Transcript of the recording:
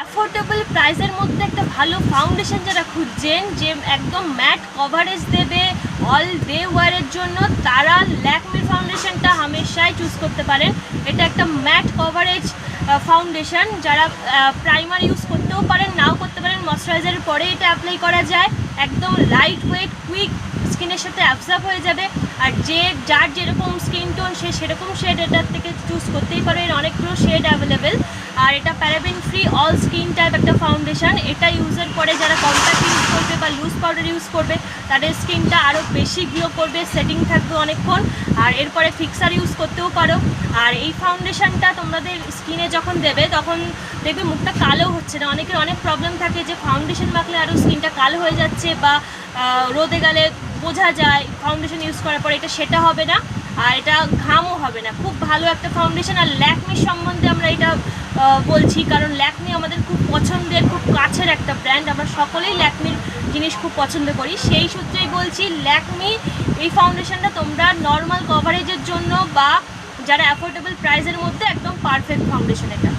Affordable প্রাইসের মধ্যে একটা ভালো ফাউন্ডেশন যারা খুঁজছেন, যে একদম ম্যাট কভারেজ দেবে অল ডে ওয়ারের জন্য, তারা ল্যাকমির ফাউন্ডেশনটা হামেশাই চুজ করতে পারেন। এটা একটা ম্যাট কভারেজ ফাউন্ডেশন, যারা প্রাইমার ইউজ করতেও পারেন, নাও করতে পারেন, ময়শ্চারাইজারের পরে এটা অ্যাপ্লাই করা যায়। একদম লাইট ওয়েট, কুইক, স্কিনের সাথে অ্যাবজর্ব হয়ে যাবে। আর যার যেরকম স্কিন টোন সে সেরকম শেড এটার থেকে চুজ করতেই পারবেন, অনেকগুলো শেড অ্যাভেলেবেল। আর এটা paraben free all skin type একটা ফাউন্ডেশন। এটা ইউজের পরে যারা কম্প্যাক্ট ইউজ করবে বা লুজ পাউডার ইউজ করবে তাদের স্কিনটা আরও বেশি গ্লো করবে, সেটিং থাকবে অনেকক্ষণ। আর এরপরে ফিক্সার ইউজ করতেও পারো। আর এই ফাউন্ডেশনটা তোমাদের স্কিনে যখন দেবে তখন দেখবে মুখটা কালো হচ্ছে না। অনেকের অনেক প্রবলেম থাকে যে ফাউন্ডেশন মাখলে আরও স্কিনটা কালো হয়ে যাচ্ছে বা রোদে গেলে বোঝা যায় ফাউন্ডেশন ইউজ করার পরে, এটা সেটা হবে না। আর এটা ঘামও হবে না। খুব ভালো একটা ফাউন্ডেশন। আর ল্যাকমির সম্বন্ধে আমরা এটা বলছি কারণ ল্যাকমি আমাদের খুব পছন্দের, খুব কাছের একটা ব্র্যান্ড। আমরা সকলেই ল্যাকমির জিনিস খুব পছন্দ করি, সেই সূত্রেই বলছি ল্যাকমি এই ফাউন্ডেশনটা তোমরা নর্মাল কভারেজের জন্য বা যারা অ্যাফোর্ডেবল প্রাইসের মধ্যে একদম পারফেক্ট ফাউন্ডেশন এটা।